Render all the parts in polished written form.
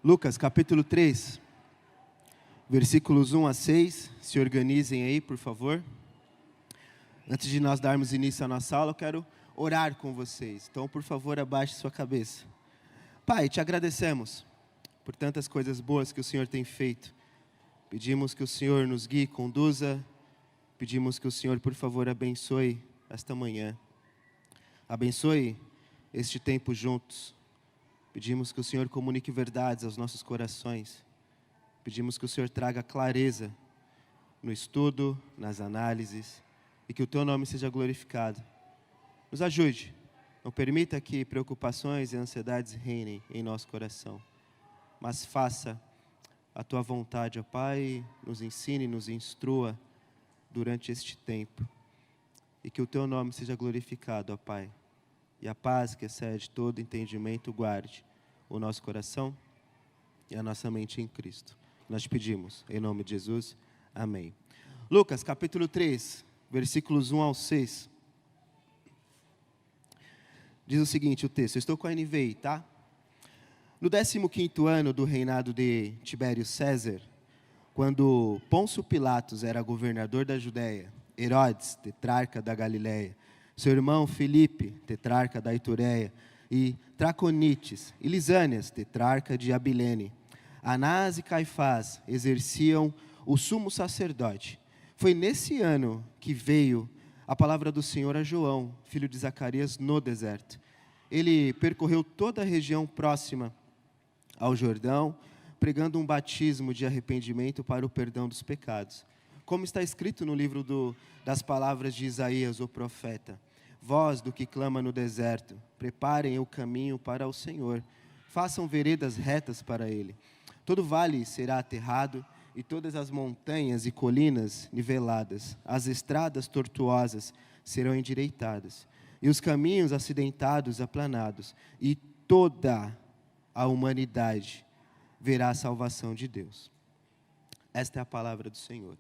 Lucas, capítulo 3, versículos 1 a 6. Se organizem aí, por favor. Antes de nós darmos início à nossa aula, eu quero orar com vocês. Então, por favor, abaixe sua cabeça. Pai, te agradecemos por tantas coisas boas que o Senhor tem feito. Pedimos que o Senhor nos guie, conduza. Pedimos que o Senhor, por favor, abençoe esta manhã. Abençoe este tempo juntos. Pedimos que o Senhor comunique verdades aos nossos corações. Pedimos que o Senhor traga clareza no estudo, nas análises, e que o Teu nome seja glorificado. Nos ajude. Não permita que preocupações e ansiedades reinem em nosso coração. Mas faça a Tua vontade, ó Pai, nos ensine, nos instrua durante este tempo. E que o Teu nome seja glorificado, ó Pai. E a paz que excede todo entendimento guarde o nosso coração e a nossa mente em Cristo. Nós te pedimos, em nome de Jesus, amém. Lucas, capítulo 3, versículos 1 ao 6. Diz o seguinte, o texto, eu estou com a NVI, tá? No 15º ano do reinado de Tibério César, quando Pôncio Pilatos era governador da Judéia, Herodes, tetrarca da Galileia, seu irmão Filipe, tetrarca da Itureia, e Traconites e Lisânias, tetrarca de Abilene, Anás e Caifás exerciam o sumo sacerdote. Foi nesse ano que veio a palavra do Senhor a João, filho de Zacarias, no deserto. Ele percorreu toda a região próxima ao Jordão, pregando um batismo de arrependimento para o perdão dos pecados. Como está escrito no livro das palavras de Isaías, o profeta: voz do que clama no deserto, preparem o caminho para o Senhor, façam veredas retas para Ele. Todo vale será aterrado, e todas as montanhas e colinas niveladas, as estradas tortuosas serão endireitadas, e os caminhos acidentados aplanados, e toda a humanidade verá a salvação de Deus. Esta é a palavra do Senhor.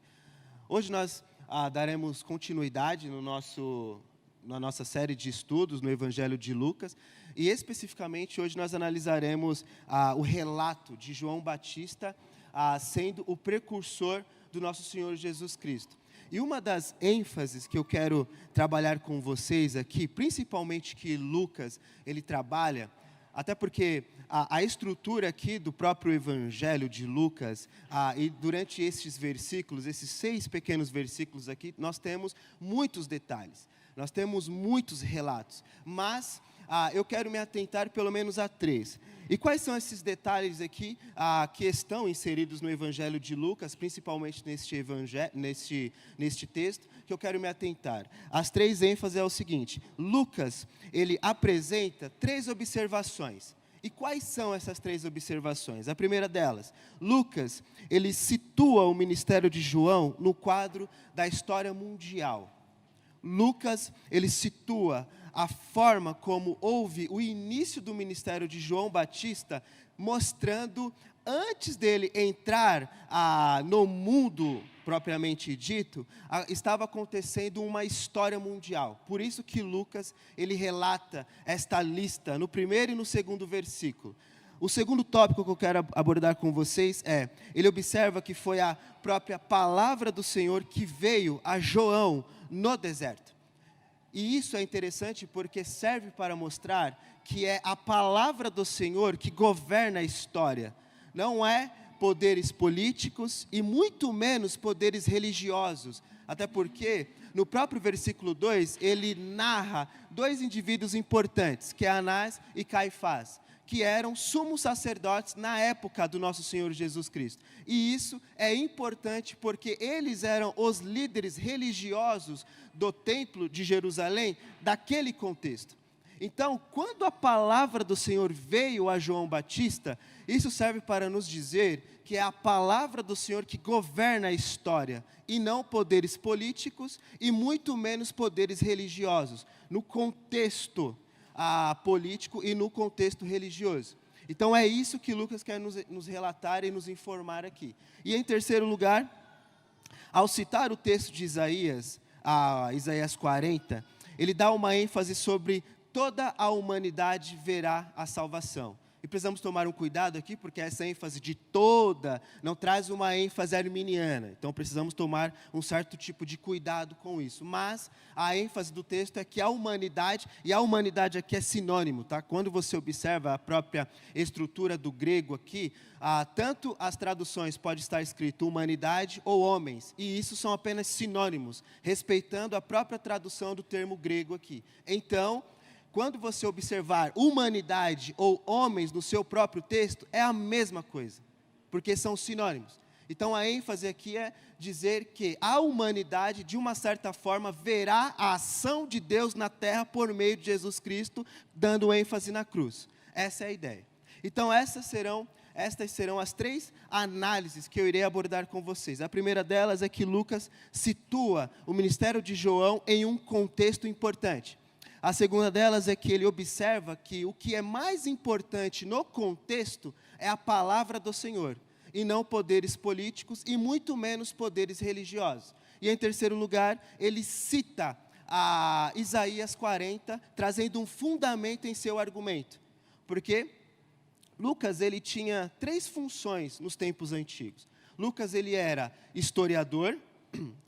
Hoje nós daremos continuidade na nossa série de estudos no Evangelho de Lucas, e especificamente hoje nós analisaremos o relato de João Batista sendo o precursor do nosso Senhor Jesus Cristo. E uma das ênfases que eu quero trabalhar com vocês aqui, principalmente que Lucas ele trabalha, até porque a estrutura aqui do próprio Evangelho de Lucas, e durante esses versículos, esses 6 pequenos versículos aqui, nós temos muitos detalhes. Nós temos muitos relatos, mas eu quero me atentar pelo menos a 3. E quais são esses detalhes aqui que estão inseridos no Evangelho de Lucas, principalmente neste texto, que eu quero me atentar? As 3 ênfases é o seguinte: Lucas, ele apresenta 3 observações. E quais são essas 3 observações? A primeira delas, Lucas, ele situa o ministério de João no quadro da história mundial. Lucas, ele situa a forma como houve o início do ministério de João Batista, mostrando, antes dele entrar no mundo propriamente dito, estava acontecendo uma história mundial. Por isso que Lucas, ele relata esta lista no primeiro e no segundo versículo. O segundo tópico que eu quero abordar com vocês ele observa que foi a própria palavra do Senhor que veio a João no deserto. E isso é interessante porque serve para mostrar que é a palavra do Senhor que governa a história. Não é poderes políticos e muito menos poderes religiosos. Até porque no próprio versículo 2, ele narra 2 indivíduos importantes, que é Anás e Caifás, que eram sumos sacerdotes na época do nosso Senhor Jesus Cristo. E isso é importante porque eles eram os líderes religiosos do templo de Jerusalém, daquele contexto. Então, quando a palavra do Senhor veio a João Batista, isso serve para nos dizer que é a palavra do Senhor que governa a história, e não poderes políticos e muito menos poderes religiosos, no contexto político e no contexto religioso. Então é isso que Lucas quer nos relatar e nos informar aqui. E em terceiro lugar, ao citar o texto de Isaías, Isaías 40, ele dá uma ênfase sobre toda a humanidade verá a salvação. E precisamos tomar um cuidado aqui, porque essa ênfase de toda não traz uma ênfase arminiana. Então, precisamos tomar um certo tipo de cuidado com isso. Mas a ênfase do texto é que a humanidade, e a humanidade aqui é sinônimo, tá? Quando você observa a própria estrutura do grego aqui, tanto as traduções pode estar escrito humanidade ou homens. E isso são apenas sinônimos, respeitando a própria tradução do termo grego aqui. Então, quando você observar humanidade ou homens no seu próprio texto, é a mesma coisa, porque são sinônimos. Então, a ênfase aqui é dizer que a humanidade, de uma certa forma, verá a ação de Deus na terra por meio de Jesus Cristo, dando ênfase na cruz. Essa é a ideia. Então, estas serão as 3 análises que eu irei abordar com vocês. A primeira delas é que Lucas situa o ministério de João em um contexto importante. A segunda delas é que ele observa que o que é mais importante no contexto é a palavra do Senhor, e não poderes políticos e muito menos poderes religiosos. E em terceiro lugar, ele cita a Isaías 40, trazendo um fundamento em seu argumento. Porque Lucas ele tinha 3 funções nos tempos antigos. Lucas ele era historiador,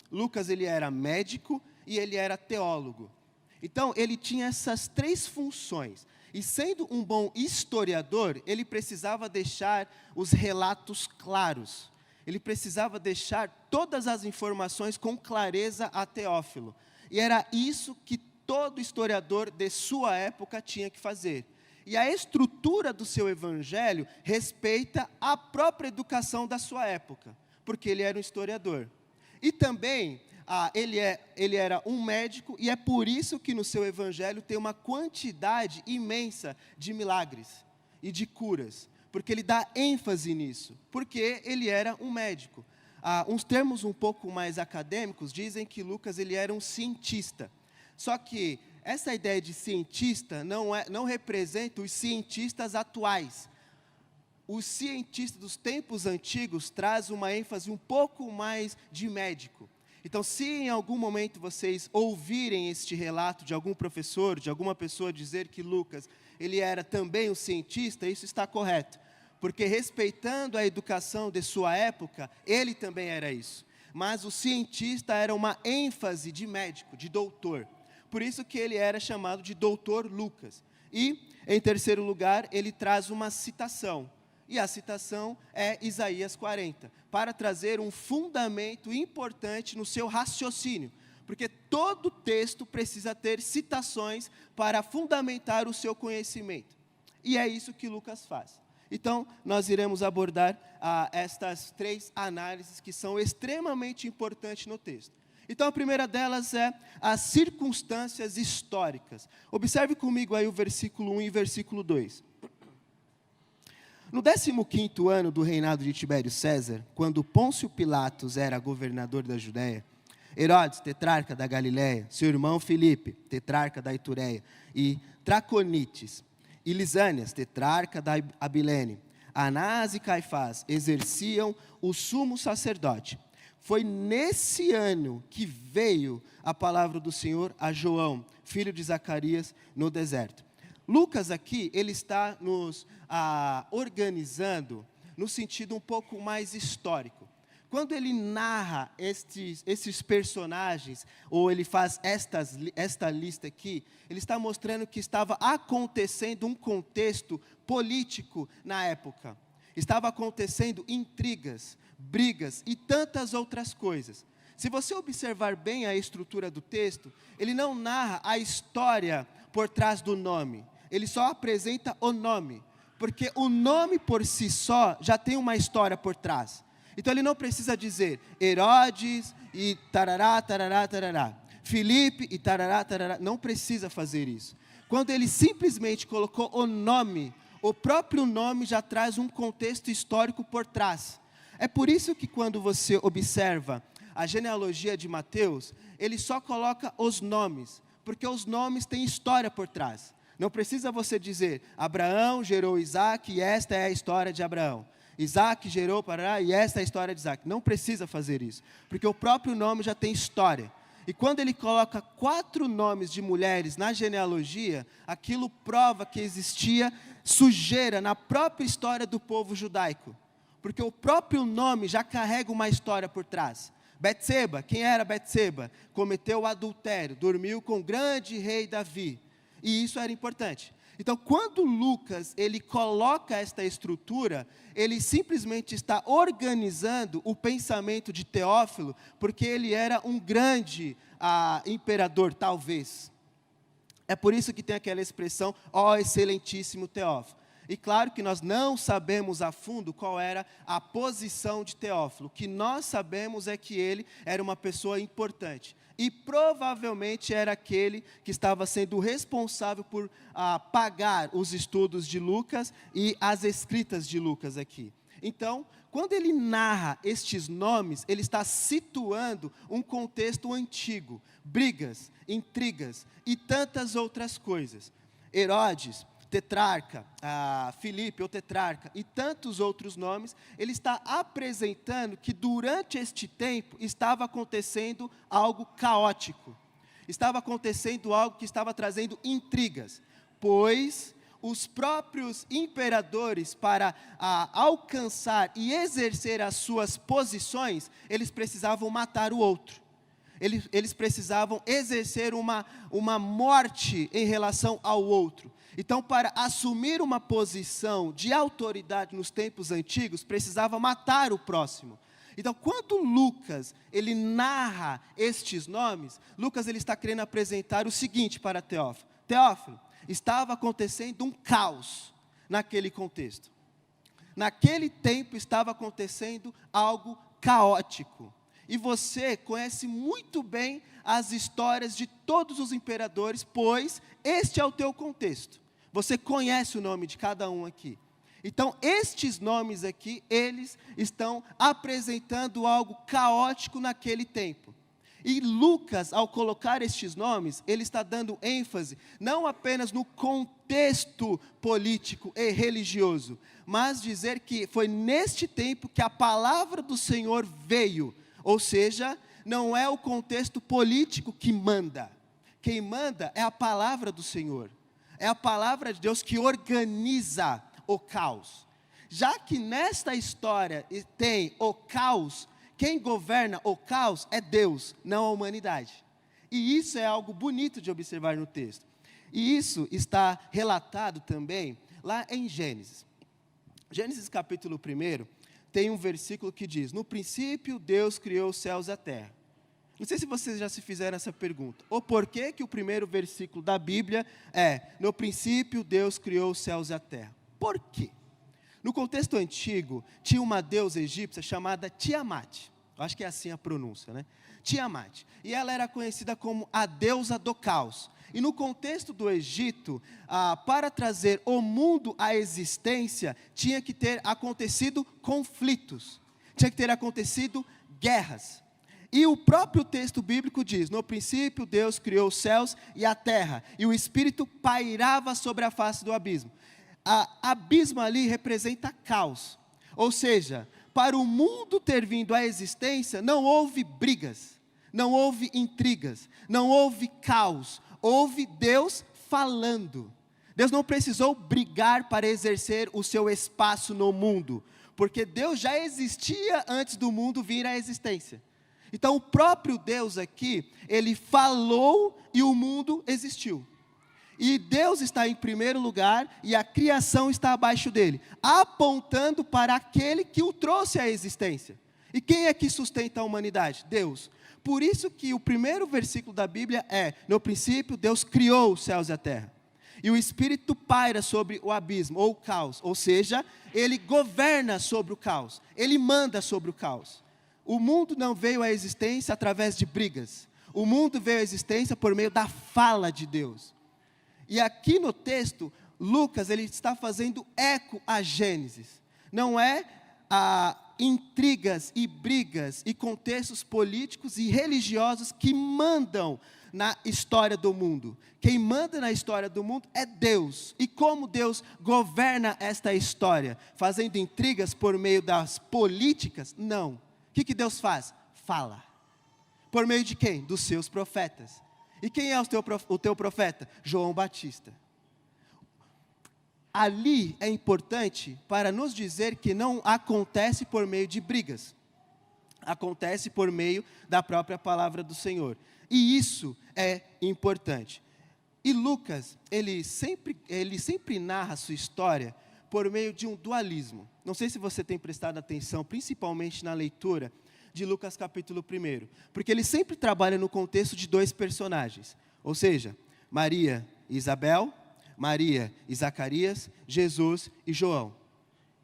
Lucas ele era médico e ele era teólogo. Então, ele tinha essas 3 funções. E sendo um bom historiador, ele precisava deixar os relatos claros. Ele precisava deixar todas as informações com clareza a Teófilo. E era isso que todo historiador de sua época tinha que fazer. E a estrutura do seu evangelho respeita a própria educação da sua época, porque ele era um historiador. E também ele era um médico, e é por isso que no seu evangelho tem uma quantidade imensa de milagres e de curas, porque ele dá ênfase nisso, porque ele era um médico. Uns termos um pouco mais acadêmicos dizem que Lucas ele era um cientista, só que essa ideia de cientista não representa os cientistas atuais. Os cientistas dos tempos antigos trazem uma ênfase um pouco mais de médico. Então, se em algum momento vocês ouvirem este relato de algum professor, de alguma pessoa dizer que Lucas, ele era também um cientista, isso está correto. Porque respeitando a educação de sua época, ele também era isso. Mas o cientista era uma ênfase de médico, de doutor. Por isso que ele era chamado de doutor Lucas. E, em terceiro lugar, ele traz uma citação. E a citação é Isaías 40, para trazer um fundamento importante no seu raciocínio, porque todo texto precisa ter citações para fundamentar o seu conhecimento. E é isso que Lucas faz. Então, nós iremos abordar estas 3 análises que são extremamente importantes no texto. Então, a primeira delas é as circunstâncias históricas. Observe comigo aí o versículo 1 e versículo 2. No 15º ano do reinado de Tibério César, quando Pôncio Pilatos era governador da Judéia, Herodes, tetrarca da Galiléia, seu irmão Filipe, tetrarca da Itureia, e Traconites, e Lisânias, tetrarca da Abilene, Anás e Caifás exerciam o sumo sacerdote. Foi nesse ano que veio a palavra do Senhor a João, filho de Zacarias, no deserto. Lucas aqui, ele está nos organizando no sentido um pouco mais histórico. Quando ele narra esses personagens, ou ele faz esta lista aqui, ele está mostrando que estava acontecendo um contexto político na época. Estava acontecendo intrigas, brigas e tantas outras coisas. Se você observar bem a estrutura do texto, ele não narra a história por trás do nome. Ele só apresenta o nome, porque o nome por si só já tem uma história por trás. Então ele não precisa dizer Herodes e tarará, tarará, tarará, Filipe e tarará, tarará, não precisa fazer isso. Quando ele simplesmente colocou o nome, o próprio nome já traz um contexto histórico por trás. É por isso que quando você observa a genealogia de Mateus, ele só coloca os nomes, porque os nomes têm história por trás. Não precisa você dizer, Abraão gerou Isaac e esta é a história de Abraão. Isaac gerou Pará e esta é a história de Isaac. Não precisa fazer isso, porque o próprio nome já tem história. E quando ele coloca 4 nomes de mulheres na genealogia, aquilo prova que existia sujeira na própria história do povo judaico. Porque o próprio nome já carrega uma história por trás. Betseba, quem era Betseba? Cometeu adultério, dormiu com o grande rei Davi. E isso era importante. Então, quando Lucas ele coloca esta estrutura, ele simplesmente está organizando o pensamento de Teófilo, porque ele era um grande imperador, talvez. É por isso que tem aquela expressão, ó excelentíssimo Teófilo. E claro que nós não sabemos a fundo qual era a posição de Teófilo. O que nós sabemos é que ele era uma pessoa importante. E provavelmente era aquele que estava sendo responsável por pagar os estudos de Lucas e as escritas de Lucas aqui. Então, quando ele narra estes nomes, ele está situando um contexto antigo. Brigas, intrigas e tantas outras coisas. Herodes, tetrarca, Filipe, o tetrarca, e tantos outros nomes, ele está apresentando que durante este tempo estava acontecendo algo caótico. Estava acontecendo algo que estava trazendo intrigas, pois os próprios imperadores, para alcançar e exercer as suas posições, eles precisavam matar o outro. Eles precisavam exercer uma morte em relação ao outro. Então, para assumir uma posição de autoridade nos tempos antigos, precisava matar o próximo. Então, quando Lucas, ele narra estes nomes, Lucas ele está querendo apresentar o seguinte para Teófilo. Teófilo, estava acontecendo um caos naquele contexto. Naquele tempo estava acontecendo algo caótico. E você conhece muito bem as histórias de todos os imperadores, pois este é o teu contexto. Você conhece o nome de cada um aqui. Então, estes nomes aqui, eles estão apresentando algo caótico naquele tempo. E Lucas, ao colocar estes nomes, ele está dando ênfase, não apenas no contexto político e religioso, mas dizer que foi neste tempo que a palavra do Senhor veio. Ou seja, não é o contexto político que manda. Quem manda é a palavra do Senhor. É a palavra de Deus que organiza o caos. Já que nesta história tem o caos, quem governa o caos é Deus, não a humanidade. E isso é algo bonito de observar no texto. E isso está relatado também lá em Gênesis. Gênesis capítulo 1, tem um versículo que diz, no princípio Deus criou os céus e a terra. Não sei se vocês já se fizeram essa pergunta. Ou por que o primeiro versículo da Bíblia é, no princípio Deus criou os céus e a terra. Por quê? No contexto antigo, tinha uma deusa egípcia chamada Tiamat. Eu acho que é assim a pronúncia, né? Tiamat. E ela era conhecida como a deusa do caos. E no contexto do Egito, para trazer o mundo à existência, tinha que ter acontecido conflitos. Tinha que ter acontecido guerras. E o próprio texto bíblico diz, no princípio Deus criou os céus e a terra, e o Espírito pairava sobre a face do abismo. Abismo ali representa caos. Ou seja, para o mundo ter vindo à existência, não houve brigas, não houve intrigas, não houve caos, houve Deus falando. Deus não precisou brigar para exercer o seu espaço no mundo, porque Deus já existia antes do mundo vir à existência. Então o próprio Deus aqui, ele falou e o mundo existiu. E Deus está em primeiro lugar e a criação está abaixo dele, apontando para aquele que o trouxe à existência. E quem é que sustenta a humanidade? Deus. Por isso que o primeiro versículo da Bíblia é, no princípio Deus criou os céus e a terra. E o Espírito paira sobre o abismo, ou o caos, ou seja, ele governa sobre o caos, ele manda sobre o caos. O mundo não veio à existência através de brigas. O mundo veio à existência por meio da fala de Deus. E aqui no texto, Lucas ele está fazendo eco a Gênesis. Não é intrigas e brigas e contextos políticos e religiosos que mandam na história do mundo. Quem manda na história do mundo é Deus. E como Deus governa esta história? Fazendo intrigas por meio das políticas? Não. O que Deus faz? Fala. Por meio de quem? Dos seus profetas. E quem é o teu profeta? João Batista. Ali é importante para nos dizer que não acontece por meio de brigas. Acontece por meio da própria palavra do Senhor. E isso é importante. E Lucas, ele sempre narra a sua história por meio de um dualismo. Não sei se você tem prestado atenção, principalmente na leitura de Lucas capítulo 1. Porque ele sempre trabalha no contexto de dois personagens. Ou seja, Maria e Isabel, Maria e Zacarias, Jesus e João.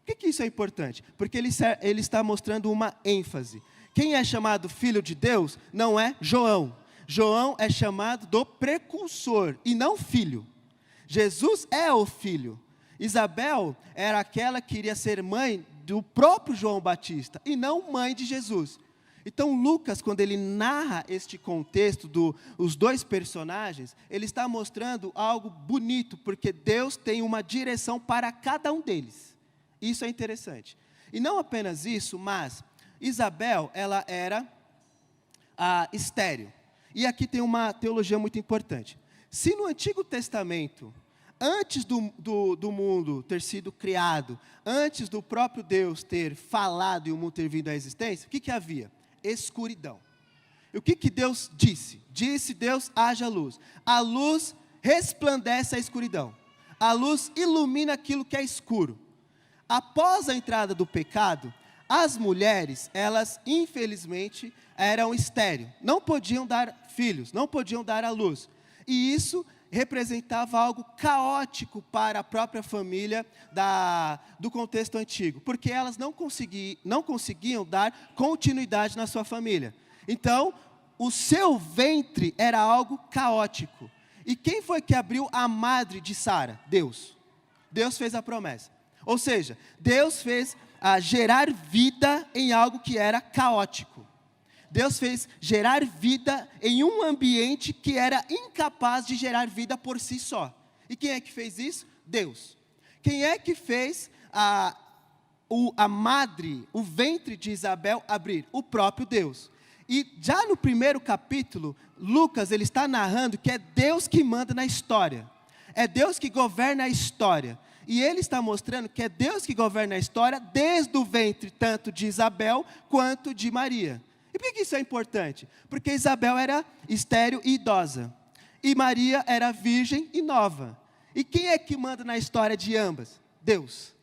Por que isso é importante? Porque ele está mostrando uma ênfase. Quem é chamado filho de Deus não é João. João é chamado do precursor e não filho. Jesus é o filho. Isabel era aquela que iria ser mãe do próprio João Batista e não mãe de Jesus. Então Lucas, quando ele narra este contexto dos dois personagens, ele está mostrando algo bonito, porque Deus tem uma direção para cada um deles. Isso é interessante. E não apenas isso, mas Isabel, ela era estéril. E aqui tem uma teologia muito importante. Se no Antigo Testamento, antes do mundo ter sido criado, antes do próprio Deus ter falado e o mundo ter vindo à existência, o que havia? Escuridão. E o que Deus disse? Disse Deus, haja luz. A luz resplandece a escuridão. A luz ilumina aquilo que é escuro. Após a entrada do pecado, as mulheres, elas infelizmente eram estéreis. Não podiam dar filhos, não podiam dar à luz. E isso representava algo caótico para a própria família do contexto antigo, porque elas não conseguiam dar continuidade na sua família. Então, o seu ventre era algo caótico. E quem foi que abriu a madre de Sara? Deus. Deus fez a promessa. Ou seja, Deus fez gerar vida em algo que era caótico. Deus fez gerar vida em um ambiente que era incapaz de gerar vida por si só. E quem é que fez isso? Deus. Quem é que fez a madre, o ventre de Isabel abrir? O próprio Deus. E já no primeiro capítulo, Lucas ele está narrando que é Deus que manda na história. É Deus que governa a história. E ele está mostrando que é Deus que governa a história desde o ventre, tanto de Isabel quanto de Maria. E por que isso é importante? Porque Isabel era estéril e idosa. E Maria era virgem e nova. E quem é que manda na história de ambas? Deus.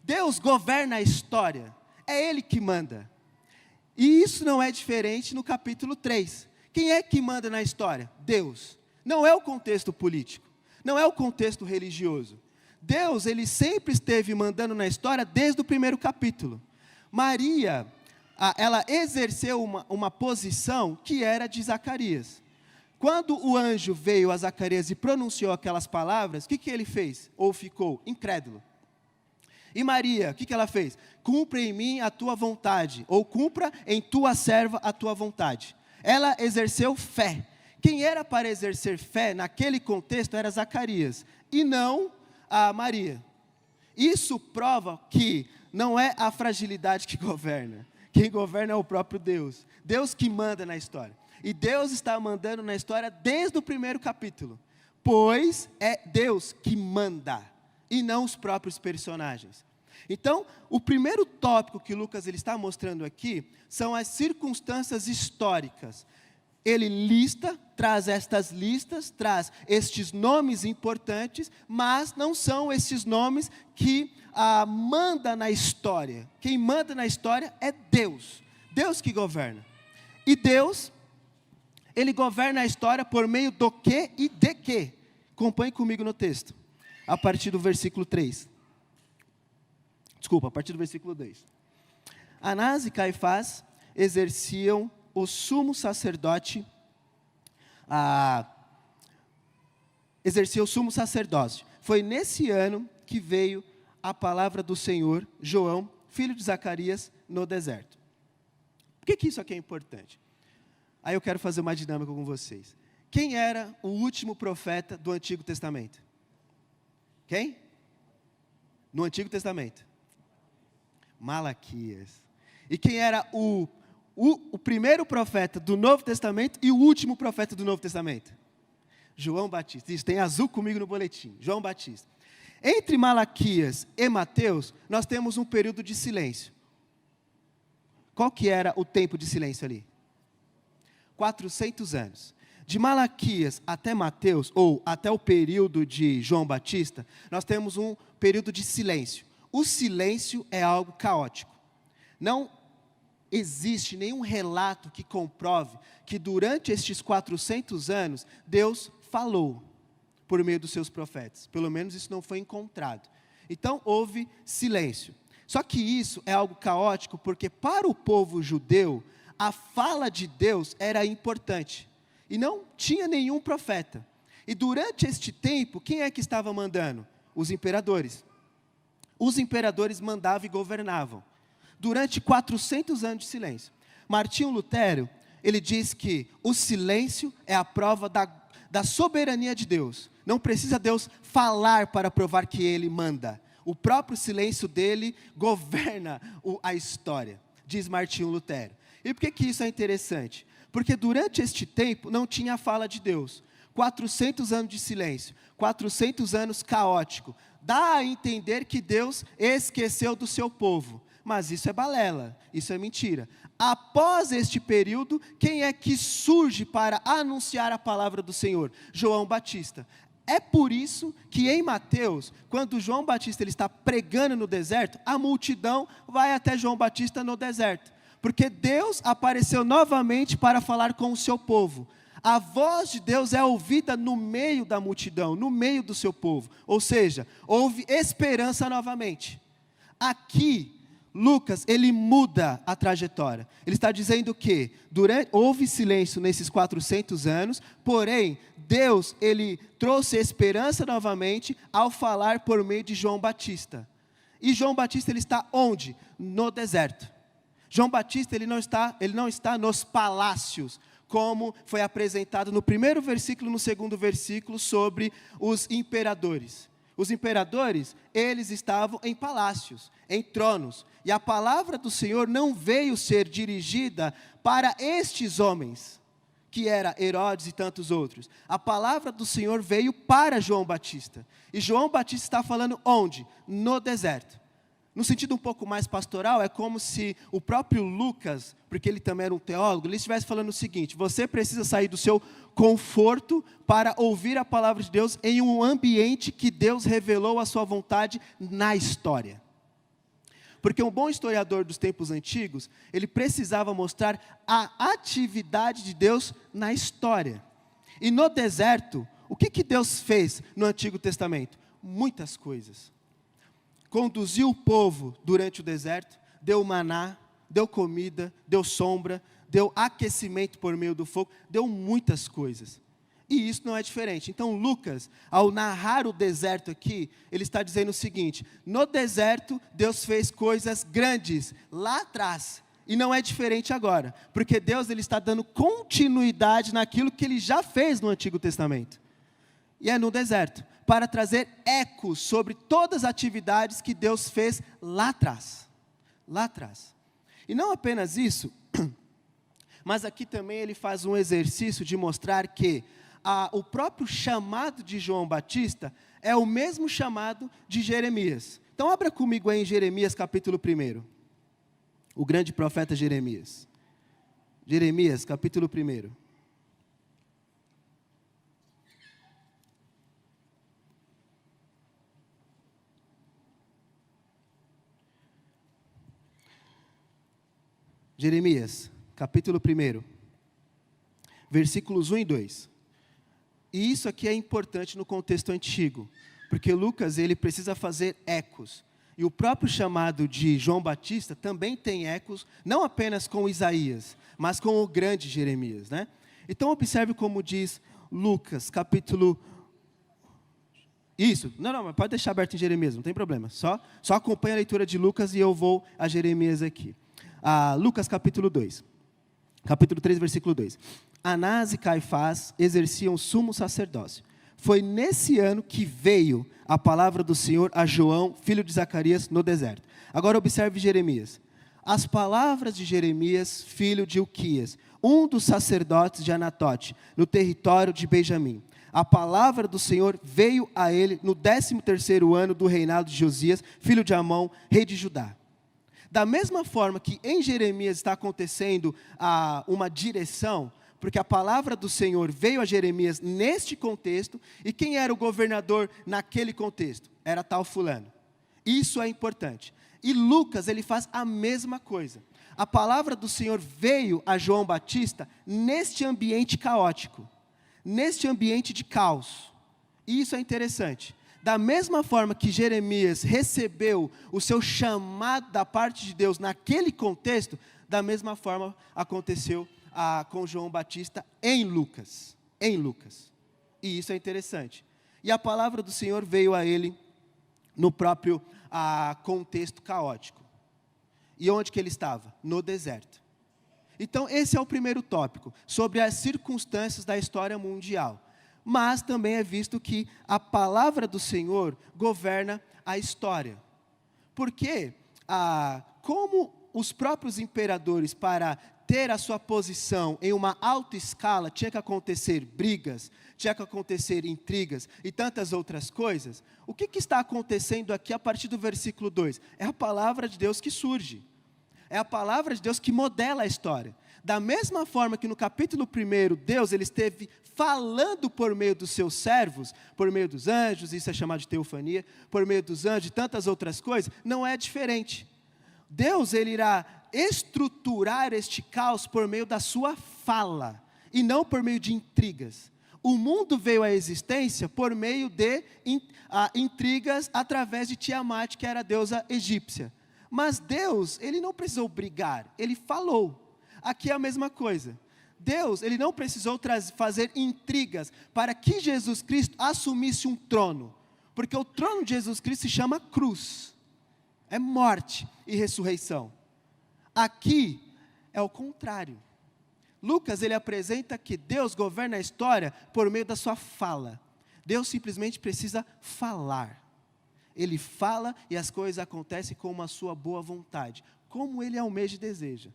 Deus governa a história. É Ele que manda. E isso não é diferente no capítulo 3. Quem é que manda na história? Deus. Não é o contexto político. Não é o contexto religioso. Deus, Ele sempre esteve mandando na história desde o primeiro capítulo. Maria, ela exerceu uma posição que era de Zacarias. Quando o anjo veio a Zacarias e pronunciou aquelas palavras, o que ele fez? Ou ficou incrédulo. E Maria, o que ela fez? Cumpra em mim a tua vontade, ou cumpra em tua serva a tua vontade. Ela exerceu fé. Quem era para exercer fé naquele contexto era Zacarias, e não a Maria. Isso prova que não é a fragilidade que governa. Quem governa é o próprio Deus. Deus que manda na história. E Deus está mandando na história desde o primeiro capítulo. Pois é Deus que manda, e não os próprios personagens. Então, o primeiro tópico que Lucas ele está mostrando aqui são as circunstâncias históricas. Ele traz estas listas, traz estes nomes importantes, mas não são esses nomes que manda na história. Quem manda na história é Deus. Deus que governa. E Deus, Ele governa a história por meio do que e de que. Acompanhe comigo no texto. A partir do versículo 3. Desculpa, a partir do versículo 2. Anás e Caifás exerciam o sumo sacerdote, exercia o sumo sacerdócio. Foi nesse ano que veio a palavra do Senhor, João, filho de Zacarias, no deserto. Por que isso aqui é importante? Aí eu quero fazer uma dinâmica com vocês. Quem era o último profeta do Antigo Testamento? Quem? No Antigo Testamento. Malaquias. E quem era o o primeiro profeta do Novo Testamento e o último profeta do Novo Testamento? João Batista. Isso, tem azul comigo no boletim. João Batista. Entre Malaquias e Mateus, nós temos um período de silêncio. Qual que era o tempo de silêncio ali? 400 anos. De Malaquias até Mateus, ou até o período de João Batista, nós temos um período de silêncio. O silêncio é algo caótico. Não existe nenhum relato que comprove que durante estes 400 anos, Deus falou por meio dos seus profetas. Pelo menos isso não foi encontrado. Então houve silêncio. Só que isso é algo caótico porque para o povo judeu, a fala de Deus era importante. E não tinha nenhum profeta. E durante este tempo, quem é que estava mandando? Os imperadores. Os imperadores mandavam e governavam. Durante 400 anos de silêncio. Martinho Lutero, ele diz que o silêncio é a prova da soberania de Deus. Não precisa Deus falar para provar que Ele manda. O próprio silêncio dele governa a história, diz Martinho Lutero. E por que isso é interessante? Porque durante este tempo não tinha a fala de Deus. 400 anos de silêncio, 400 anos caótico. Dá a entender que Deus esqueceu do seu povo. Mas isso é balela, isso é mentira. Após este período, quem é que surge para anunciar a palavra do Senhor? João Batista. É por isso que em Mateus, quando João Batista ele está pregando no deserto, a multidão vai até João Batista no deserto. Porque Deus apareceu novamente para falar com o seu povo. A voz de Deus é ouvida no meio da multidão, no meio do seu povo. Ou seja, houve esperança novamente. Aqui, Lucas, ele muda a trajetória. Ele está dizendo que houve silêncio nesses 400 anos, porém, Deus, ele trouxe esperança novamente ao falar por meio de João Batista. E João Batista, ele está onde? No deserto. João Batista, ele não está nos palácios, como foi apresentado no primeiro versículo e no segundo versículo sobre os imperadores. Os imperadores, eles estavam em palácios, em tronos. E a palavra do Senhor não veio ser dirigida para estes homens, que era Herodes e tantos outros. A palavra do Senhor veio para João Batista. E João Batista está falando onde? No deserto. No sentido um pouco mais pastoral, é como se o próprio Lucas, porque ele também era um teólogo, ele estivesse falando o seguinte: você precisa sair do seu conforto para ouvir a palavra de Deus em um ambiente que Deus revelou a sua vontade na história. Porque um bom historiador dos tempos antigos, ele precisava mostrar a atividade de Deus na história. E no deserto, o que Deus fez no Antigo Testamento? Muitas coisas. Conduziu o povo durante o deserto, deu maná, deu comida, deu sombra, deu aquecimento por meio do fogo, deu muitas coisas. E isso não é diferente. Então Lucas, ao narrar o deserto aqui, ele está dizendo o seguinte: no deserto Deus fez coisas grandes lá atrás, e não é diferente agora, porque Deus ele está dando continuidade naquilo que Ele já fez no Antigo Testamento. E é no deserto, para trazer ecos sobre todas as atividades que Deus fez lá atrás. Lá atrás. E não apenas isso, mas aqui também ele faz um exercício de mostrar que o próprio chamado de João Batista é o mesmo chamado de Jeremias. Então abra comigo aí em Jeremias capítulo 1. O grande profeta Jeremias. Jeremias capítulo 1. Jeremias, capítulo 1, versículos 1 e 2. E isso aqui é importante no contexto antigo, porque Lucas ele precisa fazer ecos. E o próprio chamado de João Batista também tem ecos, não apenas com Isaías, mas com o grande Jeremias, né? Então observe como diz Lucas, capítulo... Isso, não, mas pode deixar aberto em Jeremias, não tem problema. Só acompanha a leitura de Lucas e eu vou a Jeremias aqui. Lucas capítulo 2, capítulo 3, versículo 2. Anás e Caifás exerciam sumo sacerdócio. Foi nesse ano que veio a palavra do Senhor a João, filho de Zacarias, no deserto. Agora observe Jeremias. as palavras de Jeremias, filho de Ilquias, um dos sacerdotes de Anatote, no território de Benjamim. A palavra do Senhor veio a ele no 13º ano do reinado de Josias, filho de Amon, rei de Judá. Da mesma forma que em Jeremias está acontecendo uma direção, porque a palavra do Senhor veio a Jeremias neste contexto, e quem era o governador naquele contexto? Era tal fulano. Isso é importante. E Lucas, ele faz a mesma coisa. A palavra do Senhor veio a João Batista neste ambiente caótico, neste ambiente de caos. E isso é interessante. Da mesma forma que Jeremias recebeu o seu chamado da parte de Deus naquele contexto, da mesma forma aconteceu com João Batista em Lucas. Em Lucas. E isso é interessante. E a palavra do Senhor veio a ele no próprio contexto caótico. E onde que ele estava? No deserto. Então, esse é o primeiro tópico, sobre as circunstâncias da história mundial. Mas também é visto que a palavra do Senhor governa a história. Porque, como os próprios imperadores, para ter a sua posição em uma alta escala, tinha que acontecer brigas, tinha que acontecer intrigas e tantas outras coisas, o que está acontecendo aqui a partir do versículo 2? É a palavra de Deus que surge. É a palavra de Deus que modela a história. Da mesma forma que no capítulo 1, Deus ele esteve falando por meio dos seus servos, por meio dos anjos, isso é chamado de teofania, por meio dos anjos e tantas outras coisas, não é diferente. Deus ele irá estruturar este caos por meio da sua fala, e não por meio de intrigas. O mundo veio à existência por meio de intrigas através de Tiamat, que era a deusa egípcia. Mas Deus, ele não precisou brigar, ele falou. Aqui é a mesma coisa. Deus, ele não precisou fazer intrigas para que Jesus Cristo assumisse um trono. Porque o trono de Jesus Cristo se chama cruz. É morte e ressurreição. Aqui é o contrário. Lucas, ele apresenta que Deus governa a história por meio da sua fala. Deus simplesmente precisa falar. Ele fala e as coisas acontecem com uma sua boa vontade, como ele almeja e deseja.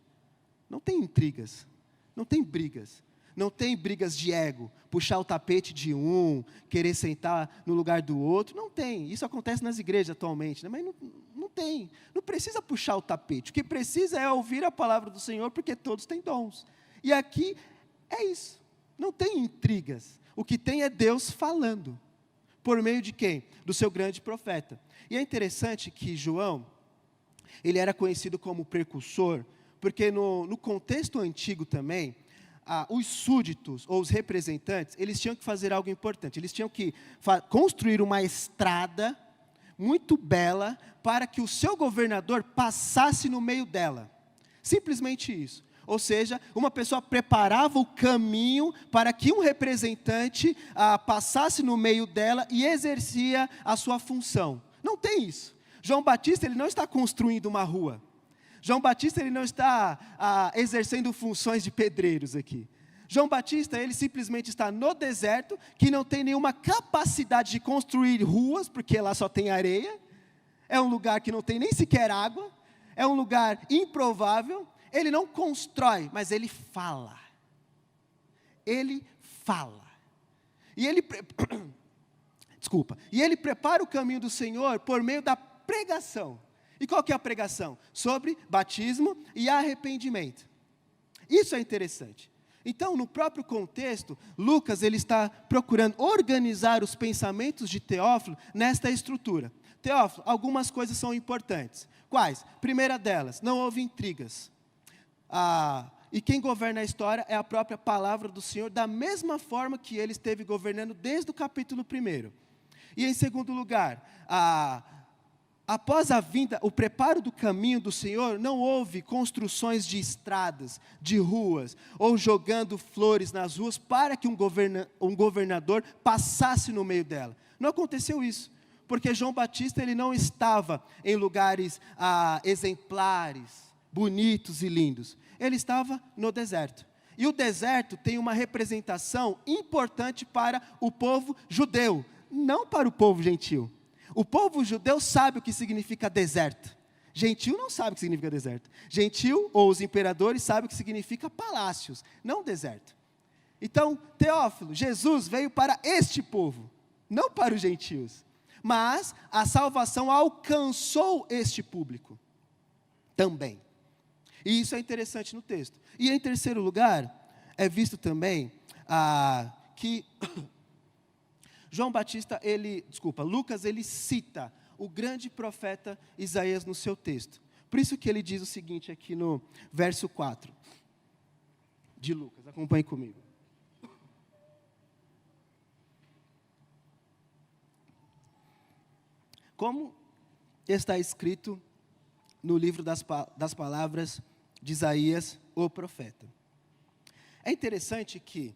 Não tem intrigas, não tem brigas, não tem brigas de ego, puxar o tapete de um, querer sentar no lugar do outro, não tem. Isso acontece nas igrejas atualmente, né? Mas não tem, não precisa puxar o tapete. O que precisa é ouvir a palavra do Senhor, porque todos têm dons. E aqui é isso, não tem intrigas. O que tem é Deus falando. Por meio de quem? Do seu grande profeta. E é interessante que João, ele era conhecido como precursor, porque no contexto antigo também, os súditos ou os representantes, eles tinham que fazer algo importante. Eles tinham que construir uma estrada muito bela para que o seu governador passasse no meio dela. Simplesmente isso. Ou seja, uma pessoa preparava o caminho para que um representante passasse no meio dela e exercia a sua função. Não tem isso. João Batista, ele não está construindo uma rua. João Batista, ele não está exercendo funções de pedreiros aqui. João Batista, ele simplesmente está no deserto, que não tem nenhuma capacidade de construir ruas, porque lá só tem areia. É um lugar que não tem nem sequer água. É um lugar improvável. Ele não constrói, mas ele fala. Ele fala. E ele prepara o caminho do Senhor por meio da pregação. E qual que é a pregação? Sobre batismo e arrependimento. Isso é interessante. Então, no próprio contexto, Lucas ele está procurando organizar os pensamentos de Teófilo nesta estrutura. Teófilo, algumas coisas são importantes. Quais? Primeira delas, não houve intrigas. E quem governa a história é a própria palavra do Senhor, da mesma forma que ele esteve governando desde o capítulo 1. E em segundo lugar, após a vinda, o preparo do caminho do Senhor, não houve construções de estradas, de ruas, ou jogando flores nas ruas para que um governador passasse no meio dela. Não aconteceu isso, porque João Batista ele não estava em lugares exemplares, bonitos e lindos. Ele estava no deserto. E o deserto tem uma representação importante para o povo judeu, não para o povo gentil. O povo judeu sabe o que significa deserto. Gentil não sabe o que significa deserto. Gentil, ou os imperadores, sabem o que significa palácios, não deserto. Então, Teófilo, Jesus veio para este povo, não para os gentios. Mas a salvação alcançou este público também. E isso é interessante no texto. E em terceiro lugar, é visto também que Lucas, ele cita o grande profeta Isaías no seu texto. Por isso que ele diz o seguinte aqui no verso 4 de Lucas, acompanhe comigo. Como está escrito no livro das palavras de Isaías, o profeta. É interessante que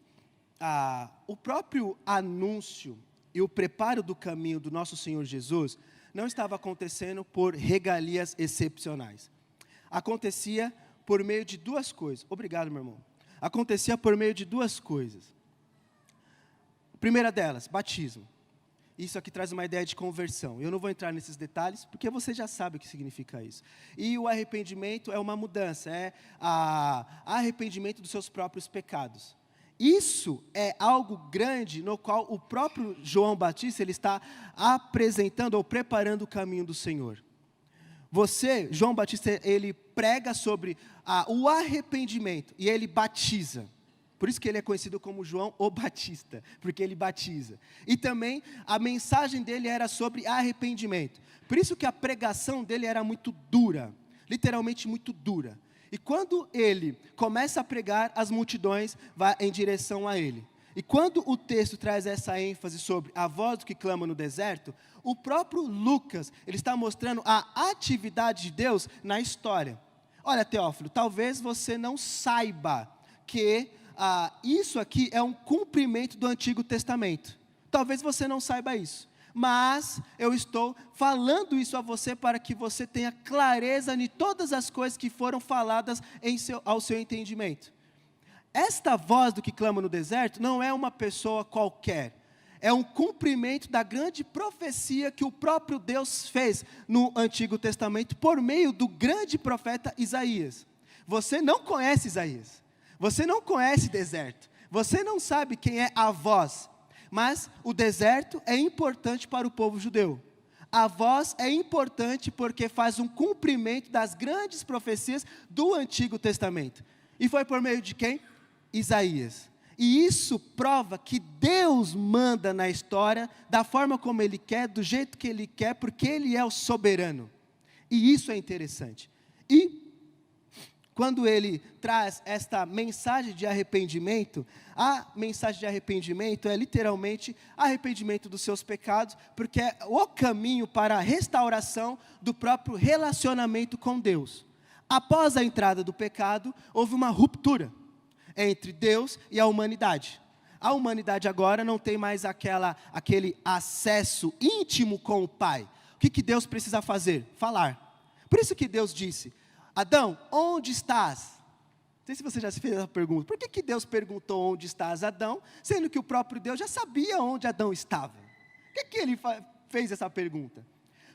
o próprio anúncio e o preparo do caminho do nosso Senhor Jesus não estava acontecendo por regalias excepcionais. Acontecia por meio de duas coisas. Obrigado, meu irmão. Acontecia por meio de duas coisas. A primeira delas, batismo. Isso aqui traz uma ideia de conversão. Eu não vou entrar nesses detalhes, porque você já sabe o que significa isso. E o arrependimento é uma mudança, é arrependimento dos seus próprios pecados. Isso é algo grande no qual o próprio João Batista ele está apresentando ou preparando o caminho do Senhor. João Batista, ele prega sobre o arrependimento e ele batiza. Por isso que ele é conhecido como João o Batista, porque ele batiza. E também a mensagem dele era sobre arrependimento. Por isso que a pregação dele era muito dura, literalmente muito dura. E quando ele começa a pregar, as multidões vão em direção a ele. E quando o texto traz essa ênfase sobre a voz do que clama no deserto, o próprio Lucas, ele está mostrando a atividade de Deus na história. Olha, Teófilo, talvez você não saiba que isso aqui é um cumprimento do Antigo Testamento. Talvez você não saiba isso, mas eu estou falando isso a você para que você tenha clareza em todas as coisas que foram faladas ao seu entendimento. Esta voz do que clama no deserto não é uma pessoa qualquer, é um cumprimento da grande profecia que o próprio Deus fez no Antigo Testamento por meio do grande profeta Isaías. Você não conhece Isaías. Você não conhece deserto, você não sabe quem é a voz, mas o deserto é importante para o povo judeu. A voz é importante porque faz um cumprimento das grandes profecias do Antigo Testamento. E foi por meio de quem? Isaías. E isso prova que Deus manda na história da forma como Ele quer, do jeito que Ele quer, porque Ele é o soberano. E isso é interessante. E quando ele traz esta mensagem de arrependimento, a mensagem de arrependimento é literalmente arrependimento dos seus pecados, porque é o caminho para a restauração do próprio relacionamento com Deus. Após a entrada do pecado, houve uma ruptura entre Deus e a humanidade. A humanidade agora não tem mais aquele acesso íntimo com o Pai. O que Deus precisa fazer? Falar. Por isso que Deus disse: Adão, onde estás? Não sei se você já se fez essa pergunta. Por que Deus perguntou onde estás, Adão, sendo que o próprio Deus já sabia onde Adão estava? Por que ele fez essa pergunta?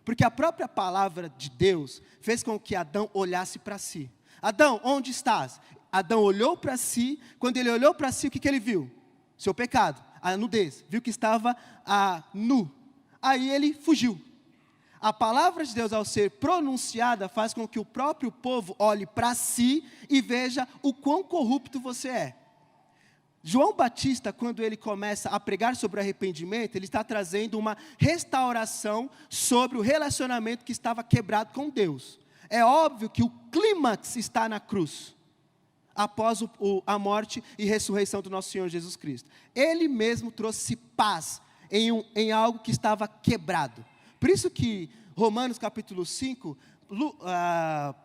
Porque a própria palavra de Deus fez com que Adão olhasse para si. Adão, onde estás? Adão olhou para si. Quando ele olhou para si, o que ele viu? Seu pecado, a nudez. Viu que estava nu. Aí ele fugiu. A palavra de Deus, ao ser pronunciada, faz com que o próprio povo olhe para si e veja o quão corrupto você é. João Batista, quando ele começa a pregar sobre arrependimento, ele está trazendo uma restauração sobre o relacionamento que estava quebrado com Deus. É óbvio que o clímax está na cruz, após a morte e ressurreição do nosso Senhor Jesus Cristo. Ele mesmo trouxe paz em algo que estava quebrado. Por isso que Romanos capítulo 5,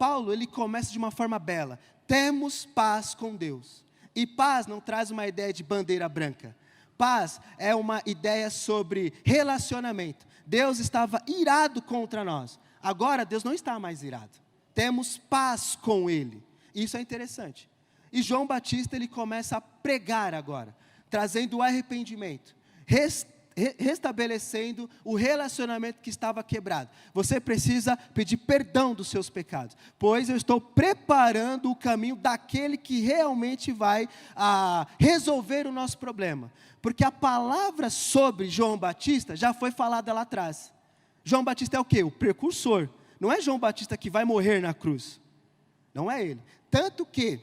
Paulo ele começa de uma forma bela. Temos paz com Deus. E paz não traz uma ideia de bandeira branca. Paz é uma ideia sobre relacionamento. Deus estava irado contra nós. Agora Deus não está mais irado. Temos paz com Ele. Isso é interessante. E João Batista ele começa a pregar agora, trazendo o arrependimento, restabelecendo o relacionamento que estava quebrado. Você precisa pedir perdão dos seus pecados, pois eu estou preparando o caminho daquele que realmente vai resolver o nosso problema. Porque a palavra sobre João Batista já foi falada lá atrás. João Batista é o quê? O precursor. Não é João Batista que vai morrer na cruz. Não é ele. Tanto que,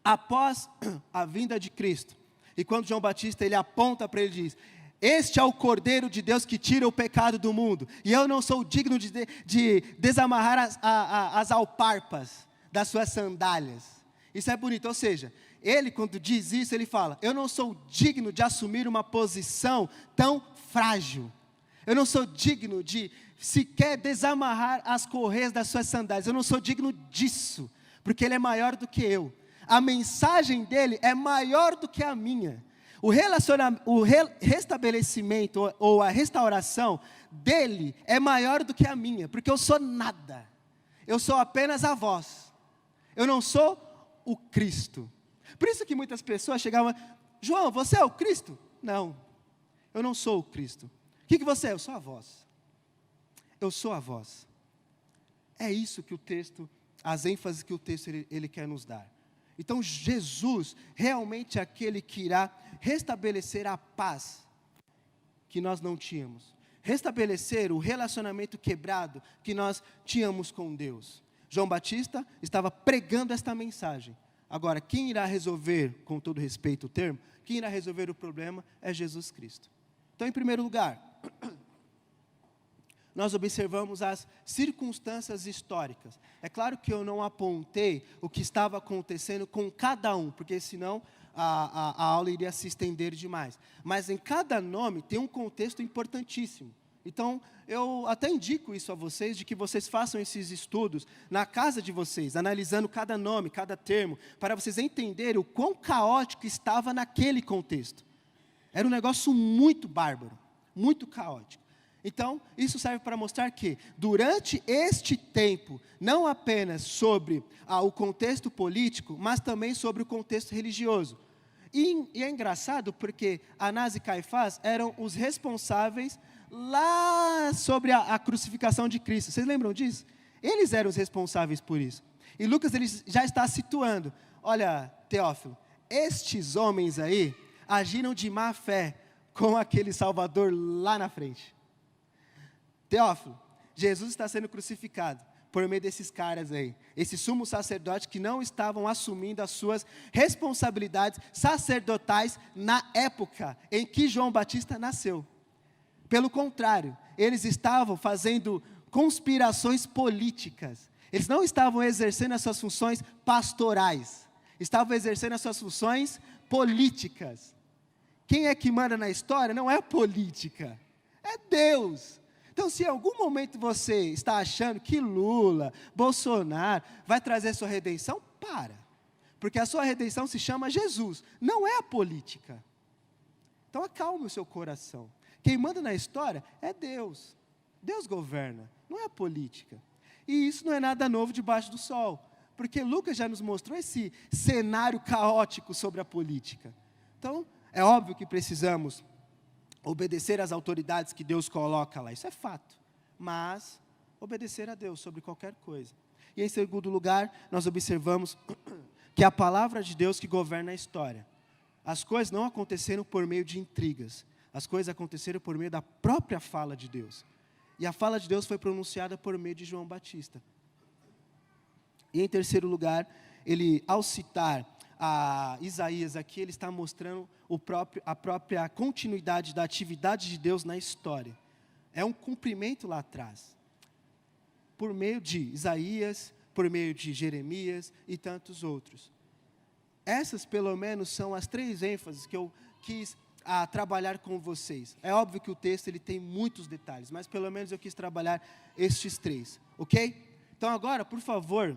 após a vinda de Cristo, e quando João Batista ele aponta para ele e diz: este é o Cordeiro de Deus que tira o pecado do mundo, e eu não sou digno de desamarrar as alparpas das suas sandálias. Isso é bonito, ou seja, ele quando diz isso, ele fala: eu não sou digno de assumir uma posição tão frágil, eu não sou digno de sequer desamarrar as correias das suas sandálias, eu não sou digno disso, porque ele é maior do que eu. A mensagem dele é maior do que a minha. O restabelecimento ou a restauração dele é maior do que a minha, porque eu sou nada. Eu sou apenas a voz. Eu não sou o Cristo. Por isso que muitas pessoas chegavam: João, você é o Cristo? Não, eu não sou o Cristo. O que você é? Eu sou a voz. Eu sou a voz. É isso que o texto, as ênfases que o texto ele quer nos dar. Então Jesus realmente é aquele que irá restabelecer a paz que nós não tínhamos. Restabelecer o relacionamento quebrado que nós tínhamos com Deus. João Batista estava pregando esta mensagem. Agora, quem irá resolver, com todo respeito o termo, quem irá resolver o problema é Jesus Cristo. Então, em primeiro lugar, nós observamos as circunstâncias históricas. É claro que eu não apontei o que estava acontecendo com cada um, porque senão a aula iria se estender demais. Mas em cada nome tem um contexto importantíssimo. Então, eu até indico isso a vocês, de que vocês façam esses estudos na casa de vocês, analisando cada nome, cada termo, para vocês entenderem o quão caótico estava naquele contexto. Era um negócio muito bárbaro, muito caótico. Então, isso serve para mostrar que, durante este tempo, não apenas sobre o contexto político, mas também sobre o contexto religioso. E é engraçado porque Anás e Caifás eram os responsáveis lá sobre a crucificação de Cristo. Vocês lembram disso? Eles eram os responsáveis por isso. E Lucas ele já está situando: olha, Teófilo, estes homens aí agiram de má fé com aquele Salvador lá na frente. Teófilo, Jesus está sendo crucificado por meio desses caras aí, esses sumos sacerdotes que não estavam assumindo as suas responsabilidades sacerdotais na época em que João Batista nasceu. Pelo contrário, eles estavam fazendo conspirações políticas. Eles não estavam exercendo as suas funções pastorais, estavam exercendo as suas funções políticas. Quem é que manda na história não é a política, é Deus. Então, se em algum momento você está achando que Lula, Bolsonaro vai trazer sua redenção, para. Porque a sua redenção se chama Jesus, não é a política. Então, acalme o seu coração. Quem manda na história é Deus. Deus governa, não é a política. E isso não é nada novo debaixo do sol. Porque Lucas já nos mostrou esse cenário caótico sobre a política. Então, é óbvio que precisamos obedecer às autoridades que Deus coloca lá, isso é fato, mas obedecer a Deus sobre qualquer coisa. E em segundo lugar, nós observamos que é a palavra de Deus que governa a história. As coisas não aconteceram por meio de intrigas, as coisas aconteceram por meio da própria fala de Deus. E a fala de Deus foi pronunciada por meio de João Batista. E em terceiro lugar, ele, ao citar a Isaías aqui, ele está mostrando a própria continuidade da atividade de Deus na história. É um cumprimento lá atrás. Por meio de Isaías, por meio de Jeremias e tantos outros. Essas, pelo menos, são as três ênfases que eu quis trabalhar com vocês. É óbvio que o texto ele tem muitos detalhes, mas pelo menos eu quis trabalhar estes três, ok? Então agora, por favor,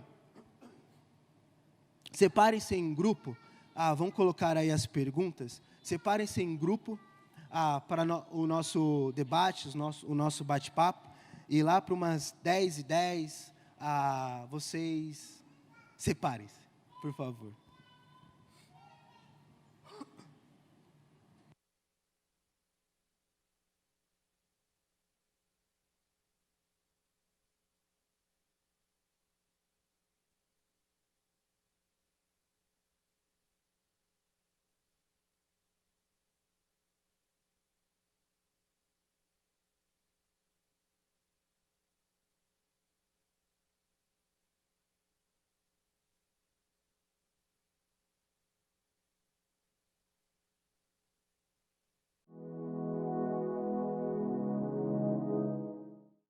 separem-se em grupo, vamos colocar aí as perguntas, separem-se em grupo para o nosso debate, o nosso bate-papo, e lá para umas 10h10, vocês separem-se, por favor.